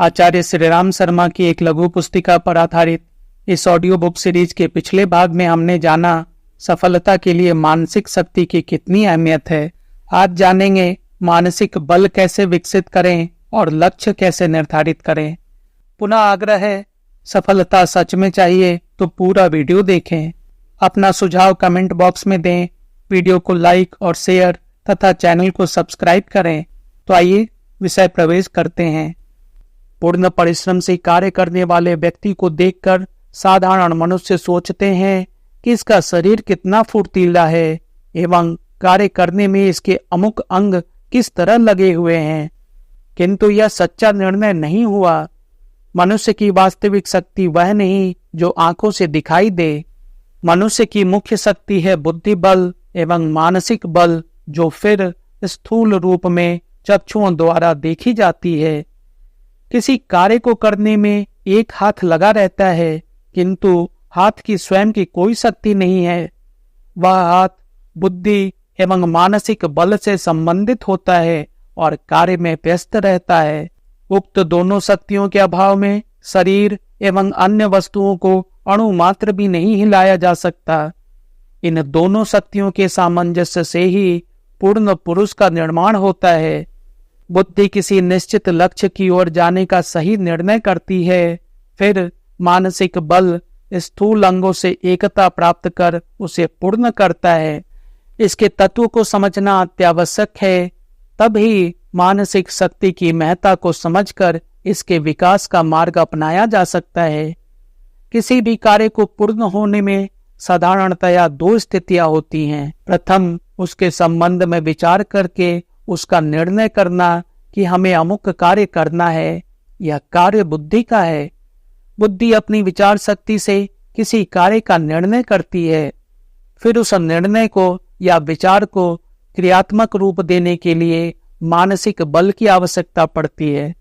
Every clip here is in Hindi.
आचार्य श्रीराम शर्मा की एक लघु पुस्तिका पर आधारित इस ऑडियो बुक सीरीज के पिछले भाग में हमने जाना सफलता के लिए मानसिक शक्ति की कितनी अहमियत है। आज जानेंगे मानसिक बल कैसे विकसित करें और लक्ष्य कैसे निर्धारित करें। पुनः आग्रह है, सफलता सच में चाहिए तो पूरा वीडियो देखें। अपना सुझाव कमेंट बॉक्स में दें, वीडियो को लाइक और शेयर तथा चैनल को सब्सक्राइब करें। तो आइए विषय प्रवेश करते हैं। पूर्ण परिश्रम से कार्य करने वाले व्यक्ति को देखकर साधारण मनुष्य सोचते हैं कि इसका शरीर कितना फुर्तीला है एवं कार्य करने में इसके अमुक अंग किस तरह लगे हुए हैं, किंतु यह सच्चा निर्णय नहीं हुआ। मनुष्य की वास्तविक शक्ति वह नहीं जो आंखों से दिखाई दे। मनुष्य की मुख्य शक्ति है बुद्धि बल एवं मानसिक बल, जो फिर स्थूल रूप में चक्षुओं द्वारा देखी जाती है। किसी कार्य को करने में एक हाथ लगा रहता है, किंतु हाथ की स्वयं की कोई शक्ति नहीं है। वह हाथ बुद्धि एवं मानसिक बल से संबंधित होता है और कार्य में व्यस्त रहता है। उक्त दोनों शक्तियों के अभाव में शरीर एवं अन्य वस्तुओं को अणु मात्र भी नहीं हिलाया जा सकता। इन दोनों शक्तियों के सामंजस्य से ही पूर्ण पुरुष का निर्माण होता है। बुद्धि किसी निश्चित लक्ष्य की ओर जाने का सही निर्णय करती है, फिर मानसिक बल स्थूल अंगों से एकता प्राप्त कर उसे पूर्ण करता है। इसके तत्व को समझना अत्यावश्यक है, तभी मानसिक शक्ति की महत्ता को समझकर इसके विकास का मार्ग अपनाया जा सकता है। किसी भी कार्य को पूर्ण होने में साधारणतया दो स्थितियां होती हैं। प्रथम, उसके संबंध में विचार करके उसका निर्णय करना कि हमें अमुक कार्य करना है। यह कार्य बुद्धि का है। बुद्धि अपनी विचार शक्ति से किसी कार्य का निर्णय करती है, फिर उस निर्णय को या विचार को क्रियात्मक रूप देने के लिए मानसिक बल की आवश्यकता पड़ती है।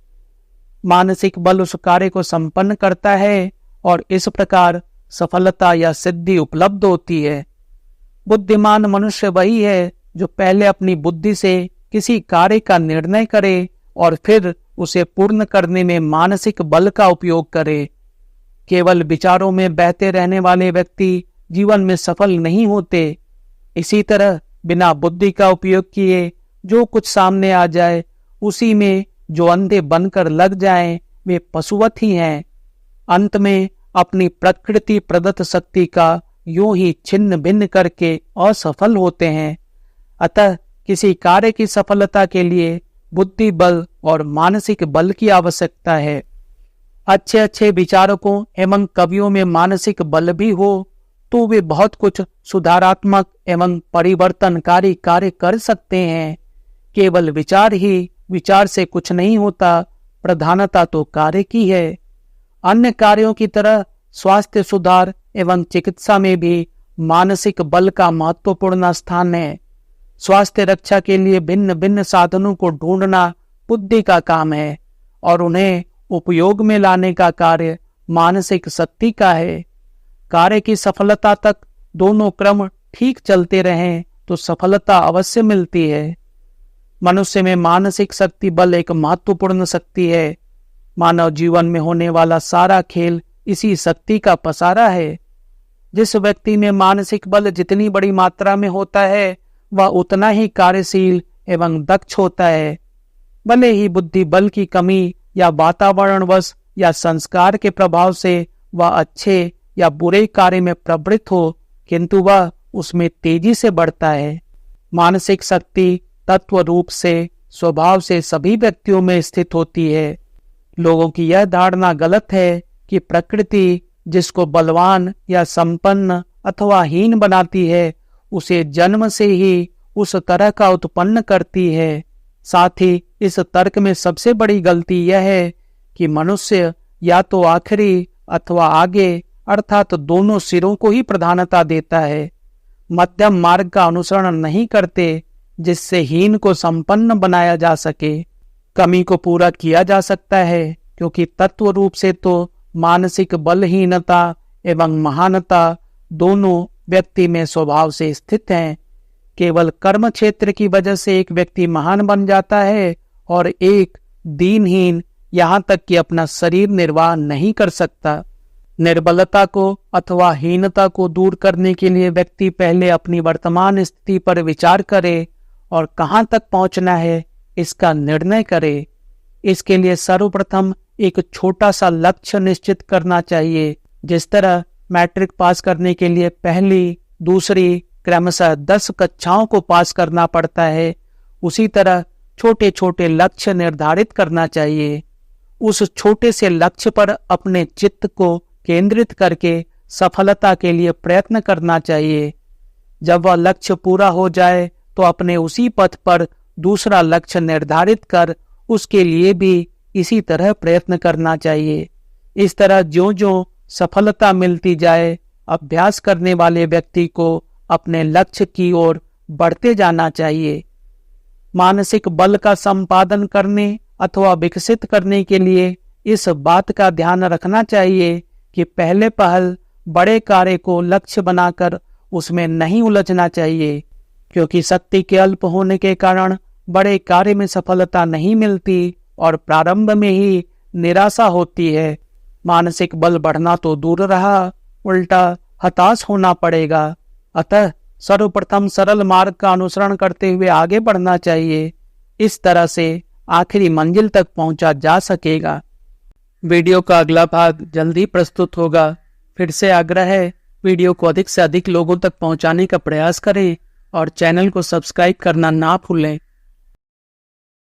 मानसिक बल उस कार्य को संपन्न करता है और इस प्रकार सफलता या सिद्धि उपलब्ध होती है। बुद्धिमान मनुष्य वही है जो पहले अपनी बुद्धि से किसी कार्य का निर्णय करे और फिर उसे पूर्ण करने में मानसिक बल का उपयोग करे। केवल विचारों में बहते रहने वाले व्यक्ति जीवन में सफल नहीं होते। इसी तरह बिना बुद्धि का उपयोग किए जो कुछ सामने आ जाए उसी में जो अंधे बनकर लग जाएं, वे पशुवत ही हैं। अंत में अपनी प्रकृति प्रदत्त शक्ति का यूं ही छिन्न भिन्न करके असफल होते हैं। अतः किसी कार्य की सफलता के लिए बुद्धि बल और मानसिक बल की आवश्यकता है। अच्छे अच्छे विचारकों एवं कवियों में मानसिक बल भी हो तो वे बहुत कुछ सुधारात्मक एवं परिवर्तनकारी कार्य कर सकते हैं। केवल विचार ही विचार से कुछ नहीं होता, प्रधानता तो कार्य की है। अन्य कार्यों की तरह स्वास्थ्य सुधार एवं चिकित्सा में भी मानसिक बल का महत्वपूर्ण स्थान है। स्वास्थ्य रक्षा के लिए भिन्न भिन्न साधनों को ढूंढना बुद्धि का काम है और उन्हें उपयोग में लाने का कार्य मानसिक शक्ति का है। कार्य की सफलता तक दोनों क्रम ठीक चलते रहें तो सफलता अवश्य मिलती है। मनुष्य में मानसिक शक्ति बल एक महत्वपूर्ण शक्ति है। मानव जीवन में होने वाला सारा खेल इसी शक्ति का पसारा है। जिस व्यक्ति में मानसिक बल जितनी बड़ी मात्रा में होता है, वह उतना ही कार्यशील एवं दक्ष होता है। भले ही बुद्धि बल की कमी या वातावरणवश या संस्कार के प्रभाव से वह अच्छे या बुरे कार्य में प्रवृत्त हो, किंतु वह उसमें तेजी से बढ़ता है। मानसिक शक्ति तत्व रूप से स्वभाव से सभी व्यक्तियों में स्थित होती है। लोगों की यह धारणा गलत है कि प्रकृति जिसको बलवान या संपन्न अथवा हीन बनाती है, उसे जन्म से ही उस तरह का उत्पन्न करती है। साथ ही इस तर्क में सबसे बड़ी गलती यह है कि मनुष्य या तो आखिरी अथवा आगे अर्थात दोनों सिरों को ही प्रधानता देता है। मध्यम मार्ग का अनुसरण नहीं करते जिससे हीन को संपन्न बनाया जा सके। कमी को पूरा किया जा सकता है क्योंकि तत्व रूप से तो मानसिक बलहीनता एवं महानता दोनों व्यक्ति में स्वभाव से स्थित हैं। केवल कर्म क्षेत्र की वजह से एक व्यक्ति महान बन जाता है और एक दीनहीन यहाँ तक कि अपना शरीर निर्वाह नहीं कर सकता। निर्बलता को अथवा हीनता को दूर करने के लिए व्यक्ति पहले अपनी वर्तमान स्थिति पर विचार करे और कहाँ तक पहुँचना है इसका निर्णय करे। इसके लिए सर्वप्रथम एक छोटा सा लक्ष्य निश्चित करना चाहिए। जिस तरह मैट्रिक पास करने के लिए पहली, दूसरी, क्रमशः 10 कक्षाओं को पास करना पड़ता है, उसी तरह छोटे छोटे लक्ष्य निर्धारित करना चाहिए। उस छोटे से लक्ष्य पर अपने चित्त को केंद्रित करके सफलता के लिए प्रयत्न करना चाहिए। जब वह लक्ष्य पूरा हो जाए तो अपने उसी पथ पर दूसरा लक्ष्य निर्धारित कर उसके लिए भी इसी तरह प्रयत्न करना चाहिए। इस तरह ज्यों ज्यों सफलता मिलती जाए, अभ्यास करने वाले व्यक्ति को अपने लक्ष्य की ओर बढ़ते जाना चाहिए। मानसिक बल का संपादन करने अथवा विकसित करने के लिए इस बात का ध्यान रखना चाहिए कि पहले पहल बड़े कार्य को लक्ष्य बनाकर उसमें नहीं उलझना चाहिए, क्योंकि शक्ति के अल्प होने के कारण बड़े कार्य में सफलता नहीं मिलती और प्रारंभ में ही निराशा होती है। मानसिक बल बढ़ना तो दूर रहा, उल्टा हताश होना पड़ेगा। अतः सर्वप्रथम सरल मार्ग का अनुसरण करते हुए आगे बढ़ना चाहिए। इस तरह से आखिरी मंजिल तक पहुंचा जा सकेगा। वीडियो का अगला भाग जल्दी प्रस्तुत होगा। फिर से आग्रह है, वीडियो को अधिक से अधिक लोगों तक पहुंचाने का प्रयास करें और चैनल को सब्सक्राइब करना ना भूलें।